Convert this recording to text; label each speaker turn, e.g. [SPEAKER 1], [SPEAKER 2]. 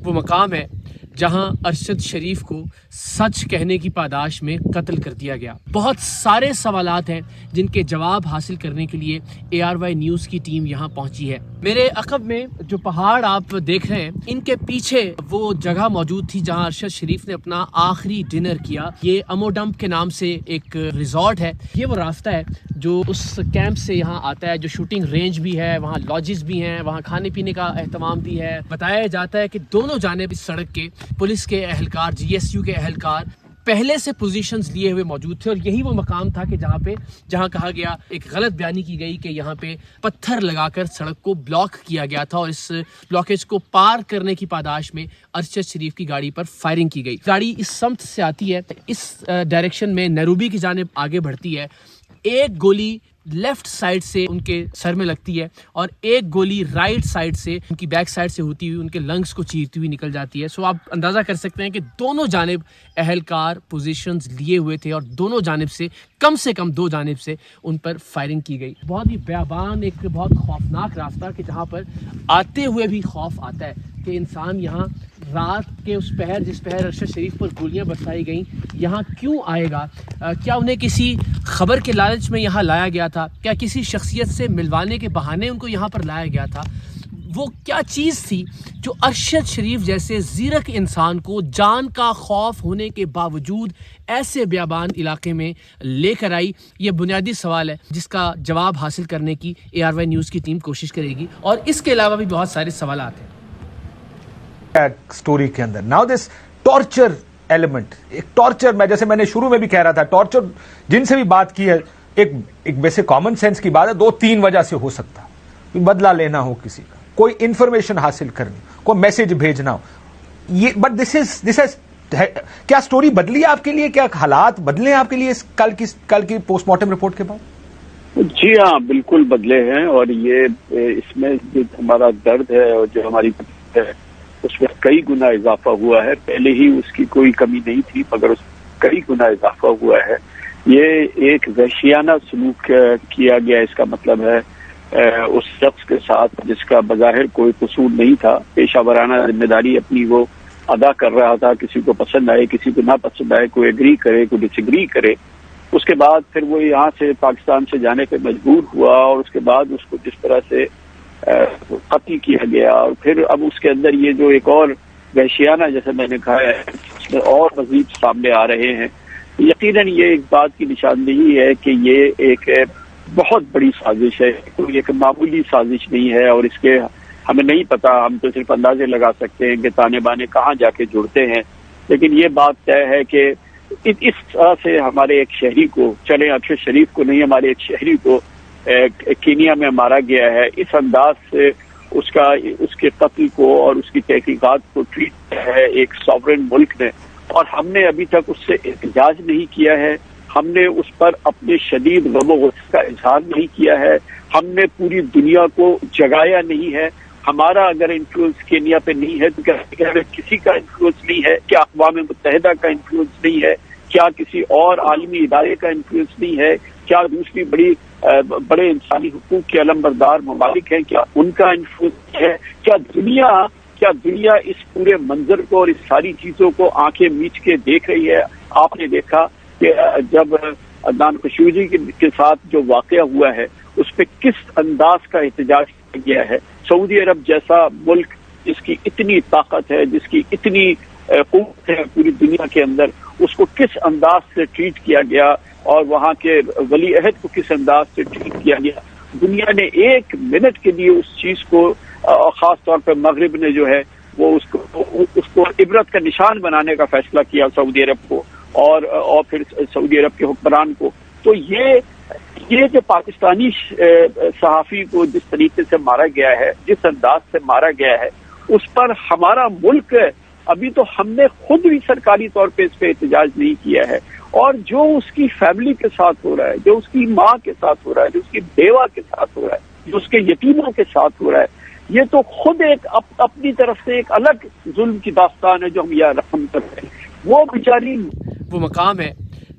[SPEAKER 1] وہ مقام ہے جہاں ارشد شریف کو سچ کہنے کی پاداش میں قتل کر دیا گیا۔ بہت سارے سوالات ہیں جن کے جواب حاصل کرنے کے لیے ARY نیوز کی ٹیم یہاں پہنچی ہے۔ میرے عقب میں جو پہاڑ آپ دیکھ رہے ہیں، ان کے پیچھے وہ جگہ موجود تھی جہاں ارشد شریف نے اپنا آخری ڈنر کیا۔ یہ امو ڈمپ کے نام سے ایک ریزورٹ ہے۔ یہ وہ راستہ ہے جو اس کیمپ سے یہاں آتا ہے، جو شوٹنگ رینج بھی ہے، وہاں لاجز بھی ہیں، وہاں کھانے پینے کا اہتمام بھی ہے۔ بتایا جاتا ہے کہ دونوں جانب اس سڑک کے پولیس کے اہلکار، GSU کے اہلکار پہلے سے پوزیشنز لیے ہوئے موجود تھے، اور یہی وہ مقام تھا کہ جہاں کہا گیا، ایک غلط بیانی کی گئی کہ یہاں پہ پتھر لگا کر سڑک کو بلاک کیا گیا تھا، اور اس بلاکیج کو پار کرنے کی پاداش میں ارشد شریف کی گاڑی پر فائرنگ کی گئی۔ گاڑی اس سمت سے آتی ہے، اس ڈائریکشن میں نیروبی کی جانب آگے بڑھتی ہے۔ ایک گولی لیفٹ سائڈ سے ان کے سر میں لگتی ہے، اور ایک گولی رائٹ سائڈ سے ان کی بیک سائڈ سے ہوتی ہوئی ان کے لنگز کو چیرتی ہوئی نکل جاتی ہے۔ سو آپ اندازہ کر سکتے ہیں کہ دونوں جانب اہلکار پوزیشنز لیے ہوئے تھے، اور دونوں جانب سے کم دو جانب سے ان پر فائرنگ کی گئی۔ بہت ہی بیابان، ایک بہت خوفناک راستہ کہ جہاں پر آتے ہوئے بھی خوف آتا ہے کہ انسان یہاں رات کے اس پہر، جس پہر ارشد شریف پر گولیاں برسائی گئیں، یہاں کیوں آئے گا؟ کیا انہیں کسی خبر کے لالچ میں یہاں لایا گیا تھا؟ کیا کسی شخصیت سے ملوانے کے بہانے ان کو یہاں پر لایا گیا تھا؟ وہ کیا چیز تھی جو ارشد شریف جیسے زیرک انسان کو جان کا خوف ہونے کے باوجود ایسے بیابان علاقے میں لے کر آئی؟ یہ بنیادی سوال ہے جس کا جواب حاصل کرنے کی ARY نیوز کی ٹیم کوشش کرے گی، اور اس کے علاوہ بھی بہت سارے سوالات ہیں
[SPEAKER 2] اسٹوری کے اندر۔ ناؤ دس ٹارچر ایلیمنٹ، ایک ٹارچر، جیسے میں نے شروع میں بھی کہہ رہا تھا، ٹارچر جن سے بھی بات کی ہے، ایک بیسک کامن سینس کی بات ہے، 2-3 وجہ سے ہو سکتا ہے۔ بدلہ لینا ہو کسی کا، کوئی انفارمیشن حاصل کرنی، کوئی میسج بھیجنا ہو، یہ بٹ دس از کیا اسٹوری بدلی آپ کے لیے؟ کیا حالات بدلے ہیں آپ کے لیے کل کی پوسٹ مارٹم رپورٹ کے بعد؟
[SPEAKER 3] جی ہاں، بالکل بدلے ہیں، اور یہ اس میں جو ہمارا درد ہے اور جو ہماری ہے اس میں کئی گنا اضافہ ہوا ہے۔ پہلے ہی اس کی کوئی کمی نہیں تھی، مگر اس میں کئی گنا اضافہ ہوا ہے۔ یہ ایک وحشیانہ سلوک کیا گیا، اس کا مطلب ہے اس شخص کے ساتھ جس کا بظاہر کوئی قصور نہیں تھا، پیشہ ورانہ ذمہ داری اپنی وہ ادا کر رہا تھا، کسی کو پسند آئے کسی کو نہ پسند آئے، کوئی ایگری کرے کوئی ڈس ایگری کرے۔ اس کے بعد پھر وہ یہاں سے پاکستان سے جانے پہ مجبور ہوا، اور اس کے بعد اس کو جس طرح سے قتل کیا گیا، اور پھر اب اس کے اندر یہ جو ایک اور وحشیانہ، جیسے میں نے کہا ہے، اس میں اور مزید سامنے آ رہے ہیں۔ یقیناً یہ ایک بات کی نشاندہی ہے کہ یہ ایک بہت بڑی سازش ہے، کوئی ایک معمولی سازش نہیں ہے، اور اس کے ہمیں نہیں پتا، ہم تو صرف اندازے لگا سکتے ہیں کہ تانے بانے کہاں جا کے جڑتے ہیں، لیکن یہ بات طے ہے کہ اس طرح سے ہمارے ایک شہری کو، چلے ارشد شریف کو نہیں، ہمارے ایک شہری کو کینیا میں مارا گیا ہے، اس انداز سے اس کے قتل کو اور اس کی تحقیقات کو ٹریٹ کیا ہے ایک ساورن ملک نے، اور ہم نے ابھی تک اس سے احتجاج نہیں کیا ہے، ہم نے اس پر اپنے شدید غم و غصے کا اظہار نہیں کیا ہے، ہم نے پوری دنیا کو جگایا نہیں ہے۔ ہمارا اگر انفلوئنس کینیا پہ نہیں ہے تو کیا کسی کا انفلوئنس نہیں ہے؟ کیا اقوام متحدہ کا انفلوئنس نہیں ہے؟ کیا کسی اور عالمی ادارے کا انفلوئنس نہیں ہے؟ کیا دوسری بڑے انسانی حقوق کے علمبردار ممالک ہیں، کیا ان کا انفلوئنس ہے؟ کیا دنیا اس پورے منظر کو اور اس ساری چیزوں کو آنکھیں میچ کے دیکھ رہی ہے؟ آپ نے دیکھا کہ جب عدنان خشوگی کے ساتھ جو واقعہ ہوا ہے اس پہ کس انداز کا احتجاج کیا گیا ہے۔ سعودی عرب جیسا ملک جس کی اتنی طاقت ہے، جس کی اتنی قوت ہے پوری دنیا کے اندر، اس کو کس انداز سے ٹریٹ کیا گیا، اور وہاں کے ولی عہد کو کس انداز سے ٹریٹ کیا گیا۔ دنیا نے ایک منٹ کے لیے اس چیز کو، خاص طور پہ مغرب نے جو ہے وہ اس کو عبرت کا نشان بنانے کا فیصلہ کیا سعودی عرب کو اور پھر سعودی عرب کے حکمران کو۔ تو یہ جو پاکستانی صحافی کو جس طریقے سے مارا گیا ہے، جس انداز سے مارا گیا ہے، اس پر ہمارا ملک ابھی تو ہم نے خود بھی سرکاری طور پہ اس پہ احتجاج نہیں کیا ہے، اور جو اس کی فیملی کے ساتھ ہو رہا ہے، جو اس کی ماں کے ساتھ ہو رہا ہے، جو اس کی بیوہ کے ساتھ ہو رہا ہے، جو اس کے یتیموں کے ساتھ ہو رہا ہے، یہ تو خود ایک اپنی طرف سے ایک الگ ظلم کی داستان ہے جو ہم یہاں رقم کر رہے ہیں۔ وہ بیچاری،
[SPEAKER 1] وہ مقام ہے